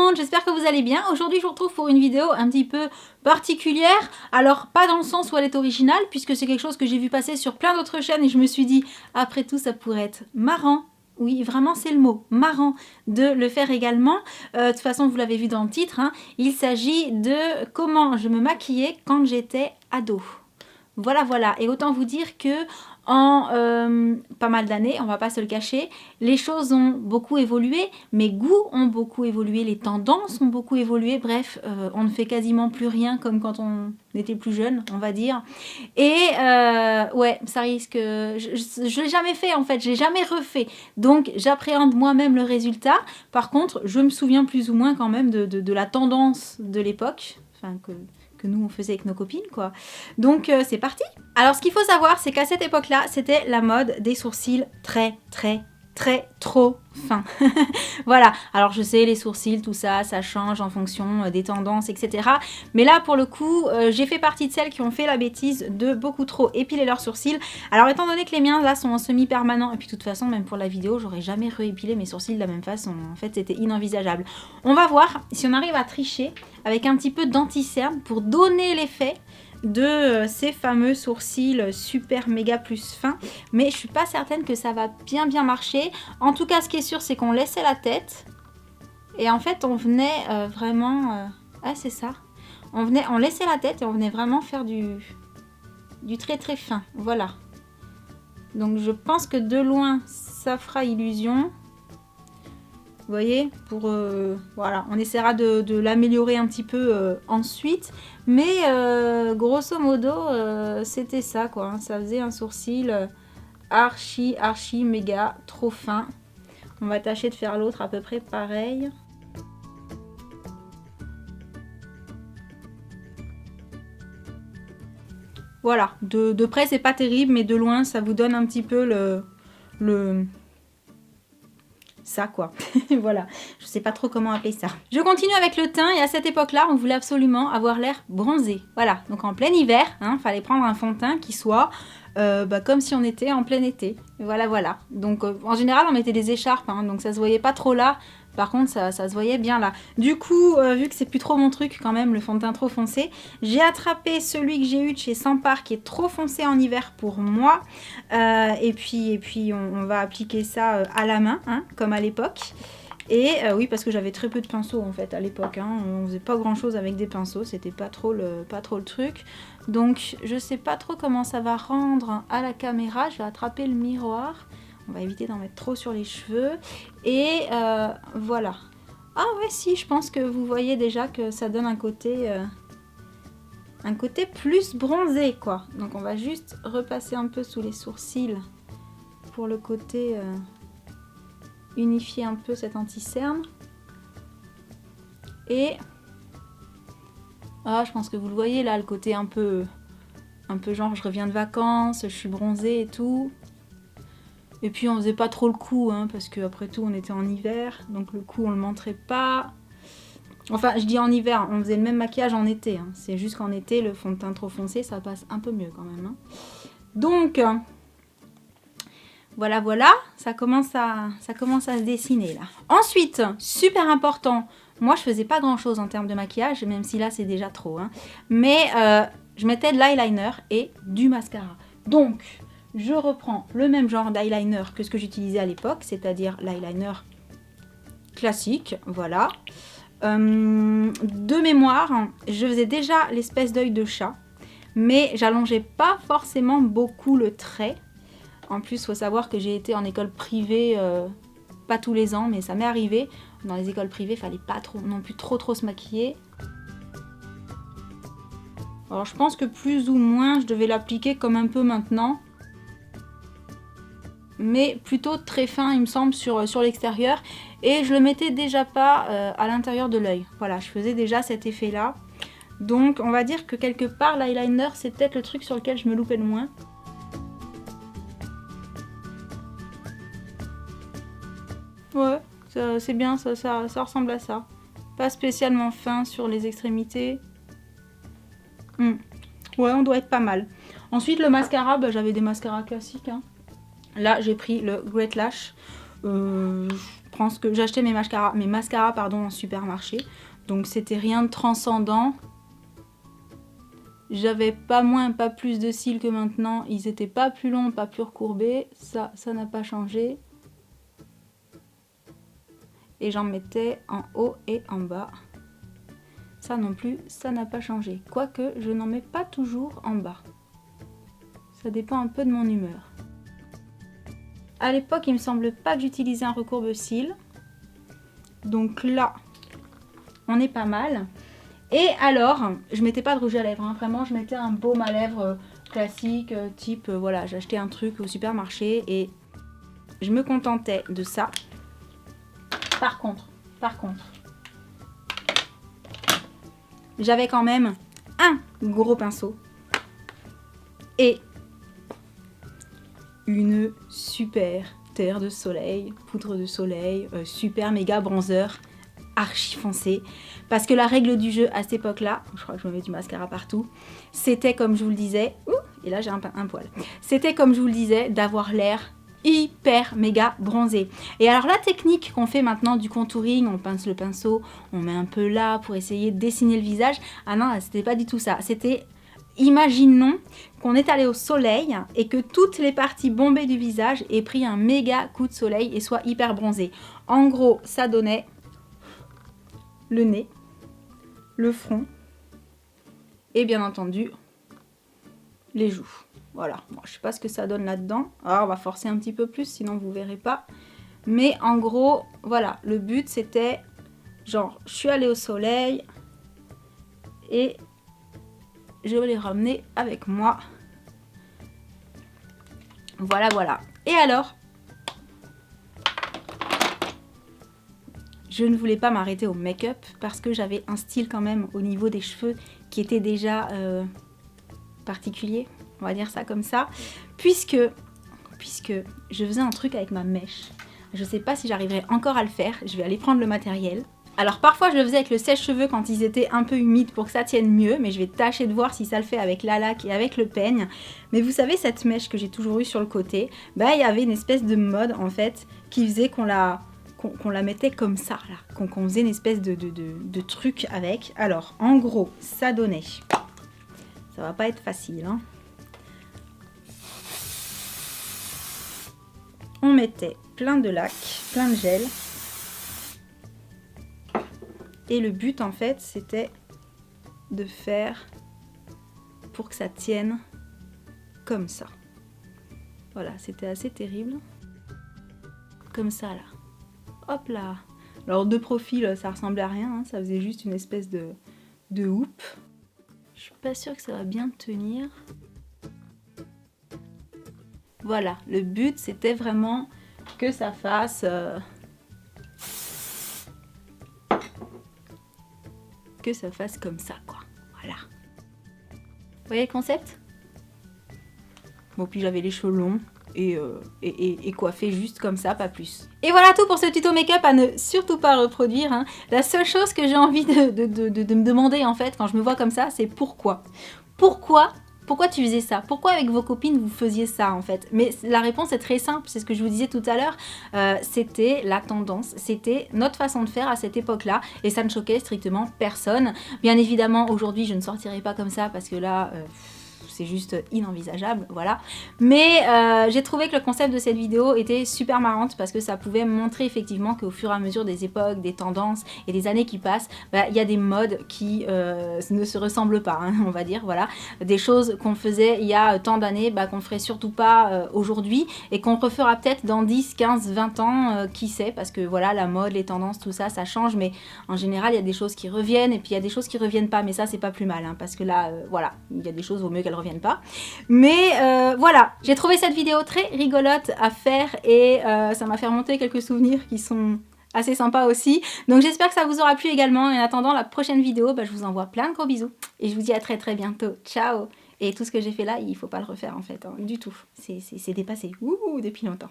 monde, j'espère que vous allez bien. Aujourd'hui je vous retrouve pour une vidéo un petit peu particulière. Alors pas dans le sens où elle est originale, puisque c'est quelque chose que j'ai vu passer sur plein d'autres chaînes et je me suis dit, après tout ça pourrait être marrant. Oui, vraiment c'est le mot, marrant, de le faire également. De toute façon vous l'avez vu dans le titre, hein, il s'agit de comment je me maquillais quand j'étais ado. Voilà, voilà. Et autant vous dire que en pas mal d'années, on va pas se le cacher, les choses ont beaucoup évolué, mes goûts ont beaucoup évolué, les tendances ont beaucoup évolué. Bref, on ne fait quasiment plus rien comme quand on était plus jeune, on va dire. Et ouais, ça risque... Je l'ai jamais fait en fait, je l'ai jamais refait. Donc j'appréhende moi-même le résultat. Par contre, je me souviens plus ou moins quand même de la tendance de l'époque. Enfin, que nous on faisait avec nos copines quoi. Donc c'est parti. Alors ce qu'il faut savoir c'est qu'à cette époque là c'était la mode des sourcils très trop fins. Voilà, alors je sais les sourcils tout ça, ça change en fonction des tendances etc. Mais là pour le coup j'ai fait partie de celles qui ont fait la bêtise de beaucoup trop épiler leurs sourcils. Alors étant donné que les miens là sont en semi-permanent et puis de toute façon même pour la vidéo j'aurais jamais réépilé mes sourcils de la même façon. En fait c'était inenvisageable. On va voir si on arrive à tricher avec un petit peu d'anti-cerne pour donner l'effet de ces fameux sourcils super méga plus fins, mais je suis pas certaine que ça va bien marcher. En tout cas ce qui est sûr c'est qu'on laissait la tête et en fait on venait vraiment ah c'est ça, on laissait la tête et on venait vraiment faire du très fin, voilà. Donc je pense que de loin ça fera illusion. Vous voyez, pour voilà, on essaiera de l'améliorer un petit peu ensuite, mais grosso modo c'était ça quoi, hein. Ça faisait un sourcil archi méga trop fin. On va tâcher de faire l'autre à peu près pareil. Voilà, de près c'est pas terrible, mais de loin ça vous donne un petit peu le ça quoi. Voilà, je sais pas trop comment appeler ça. Je continue avec le teint et à cette époque là on voulait absolument avoir l'air bronzé. Voilà, donc en plein hiver, hein, fallait prendre un fond de teint qui soit comme si on était en plein été. Voilà. Donc en général on mettait des écharpes, hein, donc ça se voyait pas trop là. Par contre ça se voyait bien là. Du coup vu que c'est plus trop mon truc quand même le fond de teint trop foncé, j'ai attrapé celui que j'ai eu de chez Sampar qui est trop foncé en hiver pour moi. Et puis on va appliquer ça à la main, hein, comme à l'époque. Et oui parce que j'avais très peu de pinceaux en fait à l'époque, hein. On faisait pas grand chose avec des pinceaux, c'était pas trop le truc. Donc je sais pas trop comment ça va rendre à la caméra, je vais attraper le miroir. On va éviter d'en mettre trop sur les cheveux. Et voilà. Ah ouais si, je pense que vous voyez déjà que ça donne un côté plus bronzé quoi. Donc on va juste repasser un peu sous les sourcils pour le côté unifier un peu cet anti-cerne. Et je pense que vous le voyez là, le côté un peu genre je reviens de vacances, je suis bronzée et tout. Et puis on faisait pas trop le coup, hein, parce que après tout on était en hiver, donc le coup on le montrait pas. Enfin je dis en hiver, on faisait le même maquillage en été, hein. C'est juste qu'en été le fond de teint trop foncé ça passe un peu mieux quand même, hein. Donc voilà, ça commence à se dessiner là. Ensuite, super important, moi je faisais pas grand chose en termes de maquillage, même si là c'est déjà trop, hein. Mais je mettais de l'eyeliner et du mascara. Donc je reprends le même genre d'eyeliner que ce que j'utilisais à l'époque, c'est-à-dire l'eyeliner classique, voilà. De mémoire, je faisais déjà l'espèce d'œil de chat, mais j'allongeais pas forcément beaucoup le trait. En plus, il faut savoir que j'ai été en école privée, pas tous les ans, mais ça m'est arrivé. Dans les écoles privées, il fallait pas trop, non plus trop se maquiller. Alors je pense que plus ou moins, je devais l'appliquer comme un peu maintenant. Mais plutôt très fin il me semble sur l'extérieur, et je le mettais déjà pas à l'intérieur de l'œil. Voilà, je faisais déjà cet effet là, donc on va dire que quelque part l'eyeliner c'est peut-être le truc sur lequel je me loupais le moins. Ouais, c'est bien, ça ressemble à ça, pas spécialement fin sur les extrémités. Ouais, on doit être pas mal. Ensuite le mascara, j'avais des mascaras classiques, hein. Là j'ai pris le Great Lash, je pense que j'achetais mes mascaras pardon, en supermarché. Donc c'était rien de transcendant. J'avais pas moins, pas plus de cils que maintenant. Ils étaient pas plus longs, pas plus recourbés. Ça n'a pas changé. Et j'en mettais en haut et en bas. Ça non plus, ça n'a pas changé. Quoique, je n'en mets pas toujours en bas. Ça dépend un peu de mon humeur. À l'époque, il me semble pas que j'utilisais un recourbe-cils. Donc là, on est pas mal. Et alors, je mettais pas de rouge à lèvres, hein. Vraiment, je mettais un baume à lèvres classique, type, voilà, j'achetais un truc au supermarché et je me contentais de ça. Par contre, j'avais quand même un gros pinceau et une super terre de soleil, poudre de soleil, super méga bronzer, archi foncé. Parce que la règle du jeu à cette époque-là, je crois que je me mets du mascara partout, c'était comme je vous le disais, et là j'ai un poil, c'était comme je vous le disais, d'avoir l'air hyper méga bronzé. Et alors la technique qu'on fait maintenant du contouring, on pince le pinceau, on met un peu là pour essayer de dessiner le visage, ah non, c'était pas du tout ça, c'était... Imaginons qu'on est allé au soleil et que toutes les parties bombées du visage aient pris un méga coup de soleil et soient hyper bronzées. En gros, ça donnait le nez, le front et bien entendu les joues. Voilà, bon, je sais pas ce que ça donne là-dedans. Alors on va forcer un petit peu plus, sinon vous verrez pas. Mais en gros, voilà, le but c'était genre, je suis allée au soleil et je vais les ramener avec moi. Voilà, voilà. Et alors, je ne voulais pas m'arrêter au make-up parce que j'avais un style quand même au niveau des cheveux qui était déjà particulier. On va dire ça comme ça. Puisque je faisais un truc avec ma mèche. Je ne sais pas si j'arriverai encore à le faire. Je vais aller prendre le matériel. Alors parfois je le faisais avec le sèche-cheveux quand ils étaient un peu humides pour que ça tienne mieux, mais je vais tâcher de voir si ça le fait avec la laque et avec le peigne. Mais vous savez, cette mèche que j'ai toujours eue sur le côté, bah il y avait une espèce de mode en fait qui faisait qu'on la mettait comme ça, là, qu'on faisait une espèce de truc avec. Alors en gros, ça donnait, ça va pas être facile, hein. On mettait plein de lac, plein de gel. Et le but en fait c'était de faire pour que ça tienne comme ça. Voilà, c'était assez terrible. Comme ça là. Hop là. Alors de profil ça ressemblait à rien, hein, ça faisait juste une espèce de houppe. Je suis pas sûre que ça va bien tenir. Voilà, le but c'était vraiment que ça fasse... que ça fasse comme ça quoi, voilà. Vous voyez le concept? Bon, puis j'avais les cheveux longs et coiffés juste comme ça, pas plus. Et voilà tout pour ce tuto make-up à ne surtout pas reproduire, hein. La seule chose que j'ai envie de me demander en fait quand je me vois comme ça, c'est pourquoi? Pourquoi tu faisais ça? Pourquoi avec vos copines vous faisiez ça en fait? Mais la réponse est très simple, c'est ce que je vous disais tout à l'heure, c'était la tendance, c'était notre façon de faire à cette époque-là et ça ne choquait strictement personne. Bien évidemment aujourd'hui je ne sortirai pas comme ça parce que là... c'est juste inenvisageable, voilà. Mais j'ai trouvé que le concept de cette vidéo était super marrante parce que ça pouvait montrer effectivement qu'au fur et à mesure des époques, des tendances et des années qui passent, il y a des modes qui ne se ressemblent pas, hein, on va dire, voilà. Des choses qu'on faisait il y a tant d'années, qu'on ferait surtout pas aujourd'hui et qu'on refera peut-être dans 10, 15, 20 ans, qui sait, parce que voilà, la mode, les tendances, tout ça, ça change, mais en général, il y a des choses qui reviennent et puis il y a des choses qui reviennent pas, mais ça, c'est pas plus mal, hein, parce que là, voilà, il y a des choses, vaut mieux qu'elles reviennent pas. Mais voilà, j'ai trouvé cette vidéo très rigolote à faire et ça m'a fait remonter quelques souvenirs qui sont assez sympas aussi. Donc j'espère que ça vous aura plu également. Et en attendant la prochaine vidéo, je vous envoie plein de gros bisous. Et je vous dis à très très bientôt. Ciao! Et tout ce que j'ai fait là, il faut pas le refaire en fait, hein, du tout. C'est dépassé. Ouh, depuis longtemps.